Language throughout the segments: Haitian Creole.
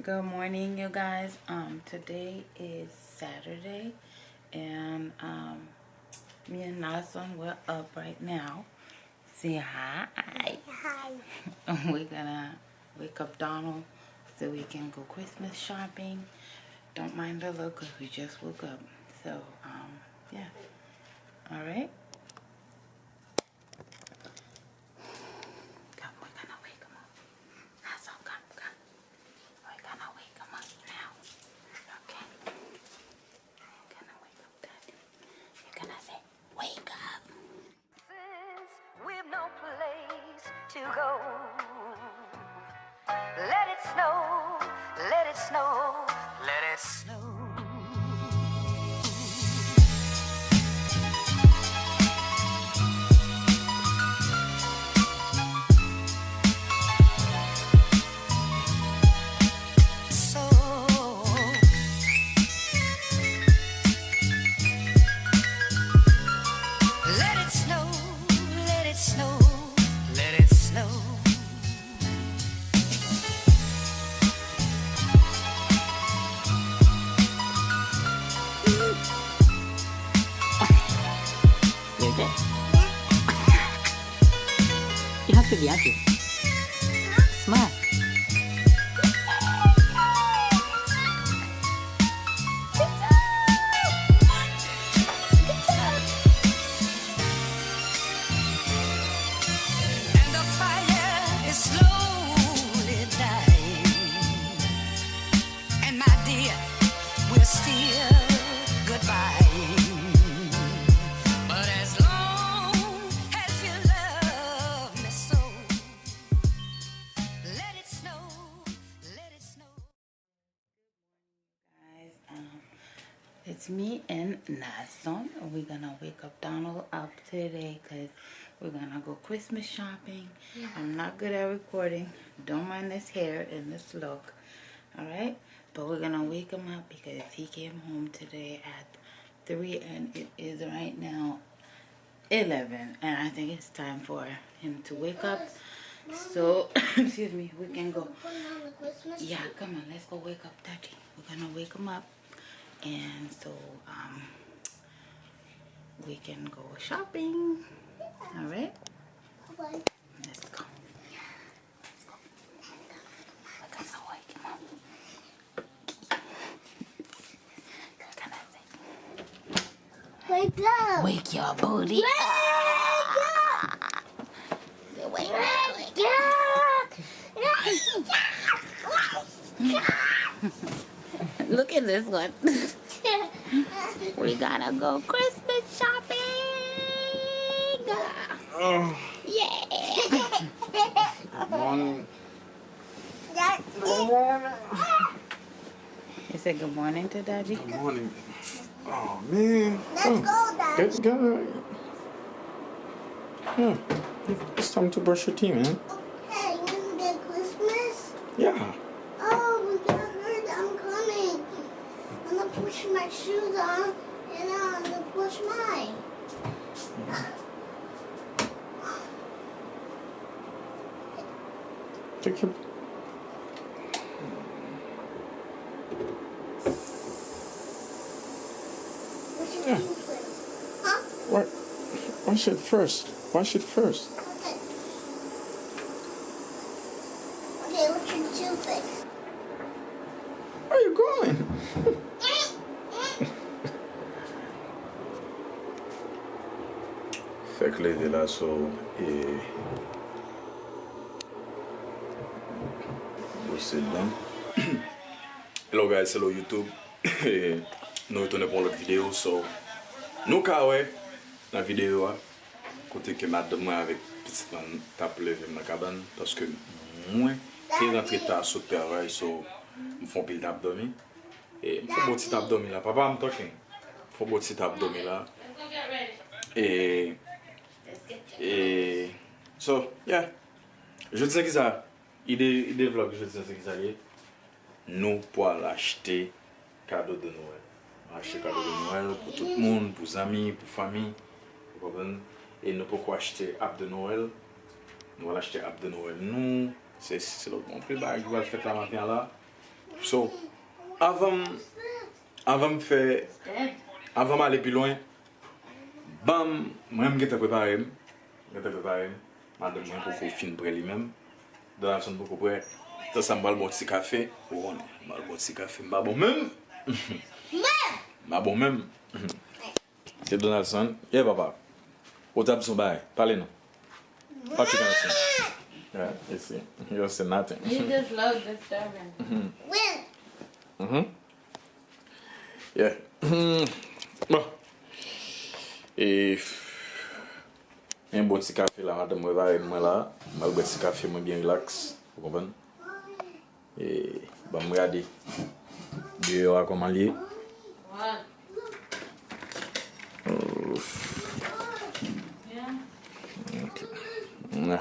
Good morning, you guys. Today is Saturday, and me and Nason we're up right now. Say hi. Hi. We're gonna wake up Donald so we can go Christmas shopping. Don't mind the look, cause we just woke up. So yeah. All right. Come, we're gonna wake him up. Nason, come. We're gonna wake him up now. Okay. Gonna wake up Daddy. You're gonna say, wake up. We've no place to go. Let it snow, let it snow, let it snow. Let it snow, let it snow, let it snow. You okay? You have to be happy. Smile. And the fire is slowly dying. And my dear, we're still goodbye. But as long as you love me so, let it snow, let it snow. Guys, it's me and Nason. We're gonna wake up Donald up today because we're gonna go Christmas shopping. Yeah. I'm not good at recording. Don't mind this hair and this look. Alright? But we're gonna wake him up because he came home today at 3 and it is right now 11. And I think it's time for him to wake up. So, excuse me, we can go. Yeah, come on, let's go wake up Daddy. We're gonna wake him up. And so, we can go shopping. Alright? Let's go. Let's go. We're gonna wake him up. Wake up! Wake your booty up. Wake up! Look at this one. We gotta go Christmas shopping. Oh, Yeah. good morning. You said good morning to Daddy? Good morning. Oh, man. Let's go, Dad. Get together. Yeah. It's time to brush your teeth, man. Hey, you want to get Christmas? Yeah. Oh, we got hurt. I'm coming. I'm gonna push my shoes on and I'm gonna push mine. Take your... Push your Yeah. shoes first. Huh? Wash it first. Wash it first. Okay. Okay, what's your toothpick? Where are you going? Fait que les là, so... C'est bon. Hello guys, hello YouTube. Nous retournons pour l'autre vidéo. So, nous avons la vidéo côté que madame moi avec petite man tape levé dans la cabane parce que moi qui rentré tard sur le travail, so me font pile d'abdomen et me font petit abdomen là. Papa I'm talking. Faut petit abdomen là. Et so yeah. Je disais que ça idée vlog je disais que ça y est. Nous pour acheter cadeau de Noël. Acheter cadeau de Noël pour tout le monde, pour les amis, pour la famille. Vous comprenez? Et nous pouvons acheter app de Noël. Nous allons acheter app de Noël. Nous, c'est l'autre mon plus bas. Je vais le faire la matin là. So, avant d'aller plus loin, bam, moi-même, je t'ai préparé. Madame, moi, pour qu'on finisse près lui-même. Dans la zone beaucoup près. Ça, ça m'a bon petit café. Oh, non, m'a bon petit café. M'a bon même. M'a bon même. C'est Donaldson. Yeah, papa. Au table son bail. Parlez-nous. What you gonna say? Yeah, you see. You say nothing. You just love disturbing. Yeah. Bon. Et un bon petit café là, madame, moi là, mal boire petit café, moi bien relax, vous comprenez? Et bah me regarder. Dehors comment lié. Okay. Ouais.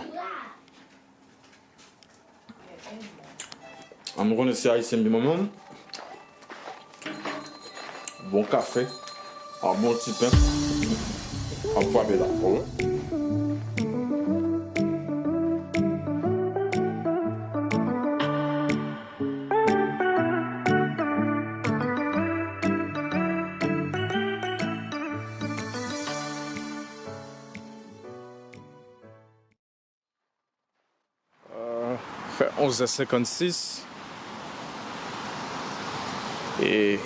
On me connaît ça ici un moment. Bon café, un bon petit pain, un poids de la peau. Fait 11h56 et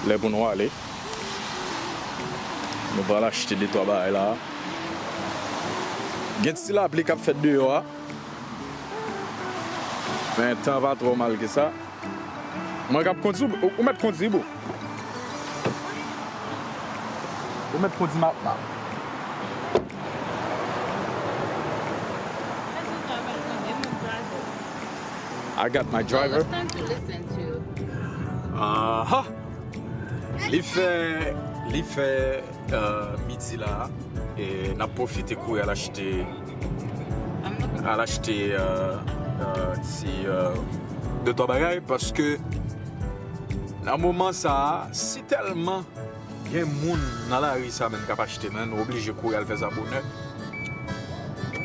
les bons noirs aller. Nous allons acheter des trois bails là. Il y a des applis qui fait dehors. Mais le temps va trop mal que ça. Moi, je vais continuer. Où mettre conduire? Où mettre conduire maintenant? I got my driver. It's time to listen to. Il fait midi là et n'a profité pour aller acheter deux trois bagages parce que dans moment ça si tellement il y a monde dans la rue ça même capable acheter même obligé courir aller faire ça bonheur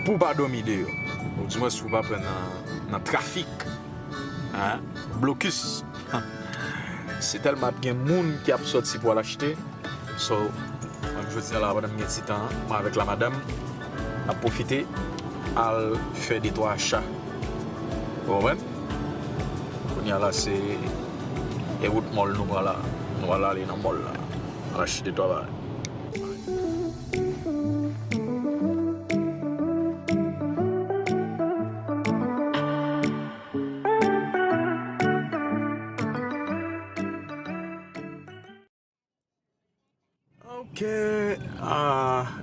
pour pas dormir dehors. Ou du moins si vous pas prendre dans trafic. Hein? Blocus. C'est tellement de monde qui a sorti pour l'acheter. So, je dis à la madame petit temps, moi avec la madame, à profiter à faire des trois achats. Vous comprenez? On y a là, c'est et route molle nous voilà. Nous voilà aller dans le molle là. Acheter des trois. Ok,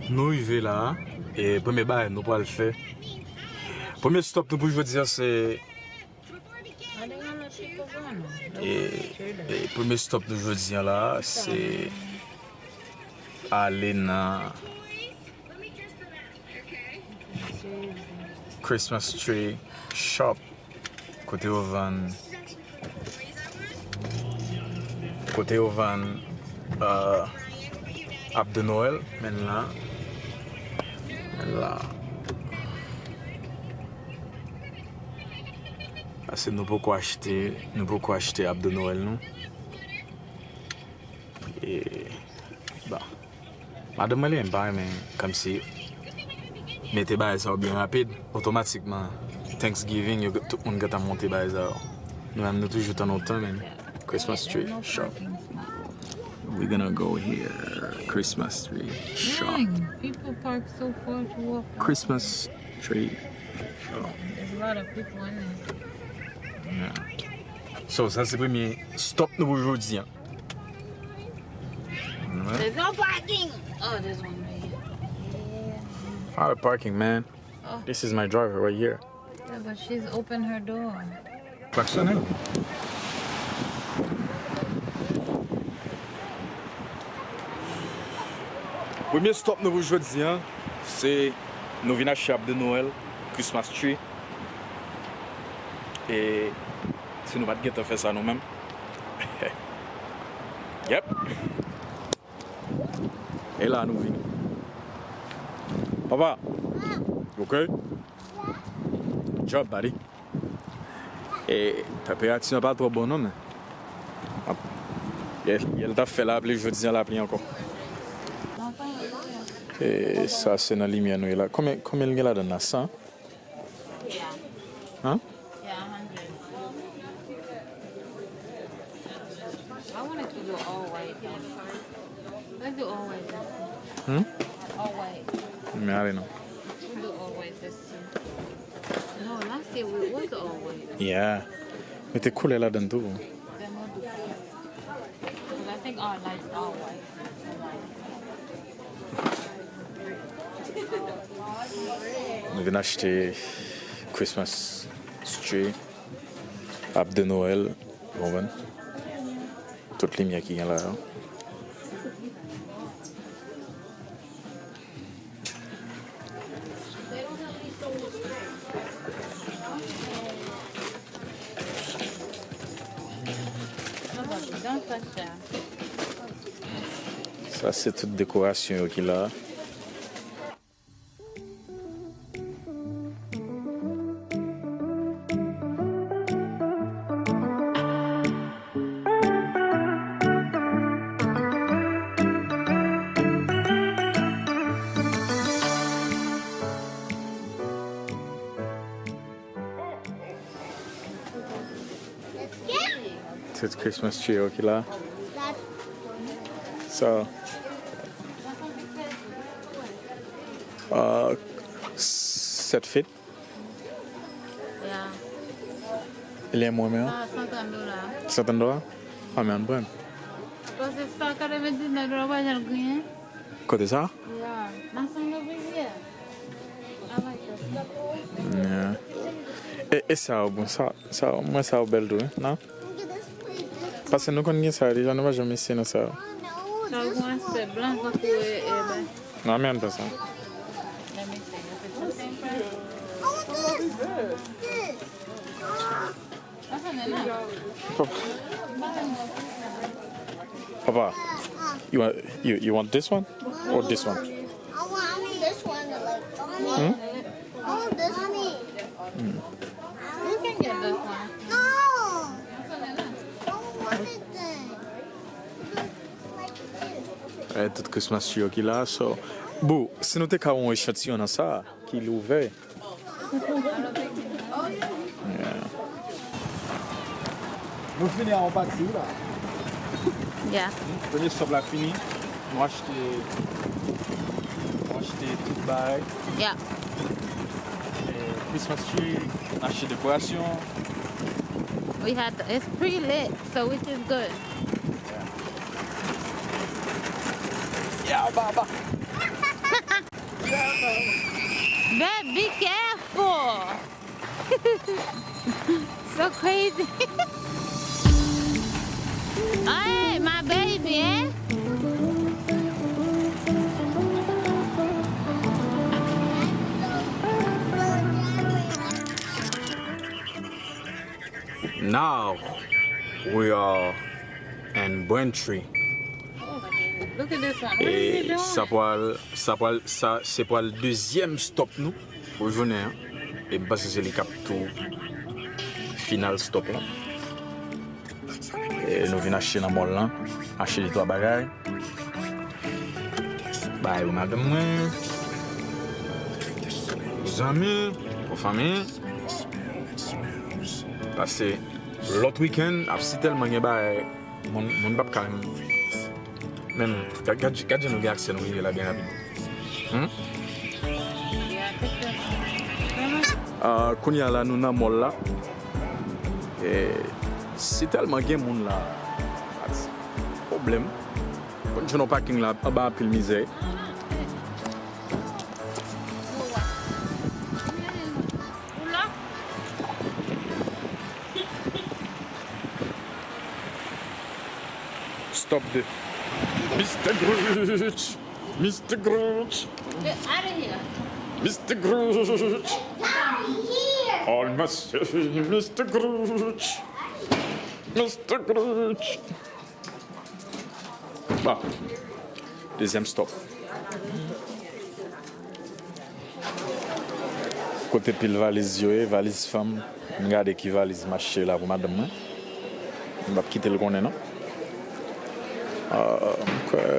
nous arrivons là et premier bail nous allons le faire. Premier stop nous pour je dire c'est et premier stop nous je dire là c'est aller dans Christmas tree shop côté au van Achte Noël, maintenant là. Parce que nous pouvons acheter Achte Noël nous. Et bah, madame elle aime pas mais comme si mettez bas ça bien rapide, automatiquement Thanksgiving tout le monde a monté bas ça. Nous toujours dans notre temps même. Christmas tree shop. We're gonna go here. Christmas tree shop. Dang, people park so far to walk. Christmas tree shop. There's a lot of people in there. Yeah. So, ça c'est le premier stop nous aujourd'hui. Hein. Ouais. There's no parking. Oh, there's one right here. Find a parking, man. Oh. This is my driver right here. Yeah, but she's opened her door. Klaxonner. Premier stop nous aujourd'hui, hein, c'est nous venons acheter Achte Noël, Christmas tree. Et si nous ne faire ça nous-mêmes. Yep. Et là nous venons. Papa. Okay? Good job, buddy. Et température n'est pas trop bonne, non, mais. Il t'a fait l'appeler, je dis l'appeler encore. Et ça, c'est dans la lumière, nous, là. Combien il y a là dedans? 100? Yeah. Hein? Yeah, 100. I wanted to do all white though. Let's do all white this year. All white. Mais allez, non. We'll do all white this year. No, last year we was all white. Yeah. Mais t'es cool là-dedans, tout. Then we'll do because I think our lights all white. Nous venons acheter Christmas tree, arbre de Noël, bon ben, toutes les lumières qui sont là. Don't touch that. Ça, c'est toute décoration qui est là. Cette Christmas tree qui est là. So, 7 feet. Yeah. Il est moins bien. $100. $100? Ah, mais bon. Because it's stuck at $19 by the green. Côté ça? Yeah. That's on over here. I like this. Yeah. Et ça, bon, ça, moi, ça, au bel hein, non? Parce que nous connaissons ça déjà, nous n'avons jamais essayé ça. So we want to say blanco to it. Non, mais pas ça. Let me see. If it's the same price. That's on enough. Papa, you want this one or this one? I want this one. I want this one. You can get this one. No. That's on enough. I don't want it then. Toute Christmas tree qui est là, so. Bon, si nous avons un échantillon dans ça, qui est ouvert. Nous finissons en partie là. Yeah. Premier stop là fini. Nous acheter tout bail. Yeah. Christmas tree, acheter décoration. We had it's pre-lit, so which is good. Yeah, baba. Babe, be careful. So crazy. Hey, my baby, eh? Now we are in Braintree. Look at this one. What are you Et doing? ça c'est pour le deuxième stop nous pour journée. Hein? Et parce que c'est le cap tout final stop là. Et nous venons acheter dans le mall là, acheter les trois bagages. Bah, on a de moi, les amis, aux familles. Parce que l'autre week-end, si tellement de bagages, mon bab quand même quand je nous accès nous là bien rapide. Quand il y a là nous dans le mall là, et si tellement de monde là, problème. Quand je n'ai pas parking là, en bas pile misère. Stop the Mr. Grooch! Mr. Grooch! Get out of here. Mr. Grooch! Almost Mr. Grooch! Mr. Grooch! Bah, deuxième stop. Côté pile valise yo, valise femme. Regardez qui valise marché là pour madame. On va quitter le connaît non.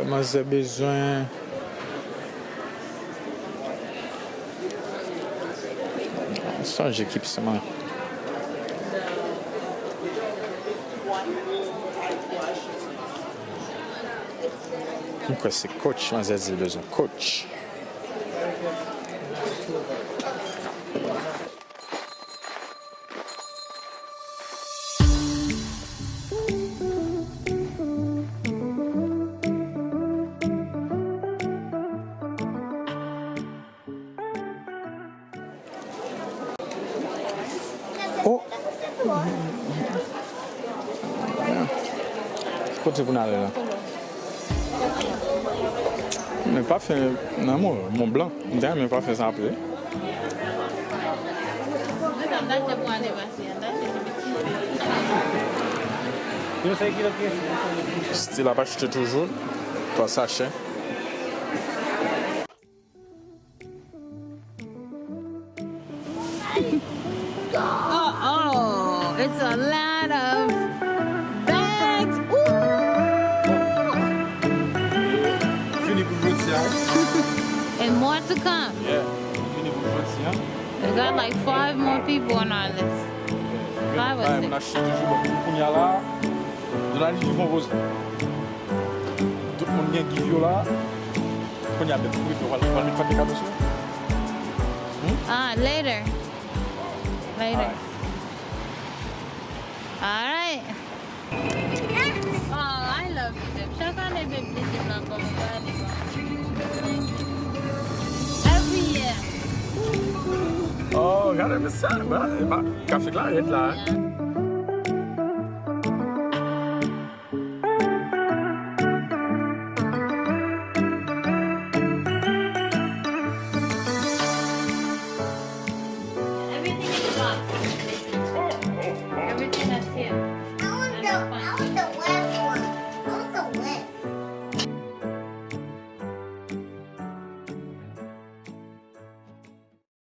Moi j'ai besoin ça j'équipe seulement. Donc c'est coach, moi j'ai besoin coach. Oh, côté vous n'allez là. Mais pas fait non mon blanc. Mais pas fait ça après. Si la pâche toujours, pas sachet. Oh, it's a lot of bags. Ooh. Fini pour le And more to come. Yeah, fini pour le We got like 5 more people on our list. 5 or 6. On achète toujours pour y là. Donalyg nous propose. Tout le monde gagne give là. Quand y a des trucs on va mettre des cadeaux sur. Ah, later. Later. All right. Oh, I love you. Chaque année, baby, c'est blanc comme every year. Oh, regardez ça, bah, café là, il est là. Everything is box.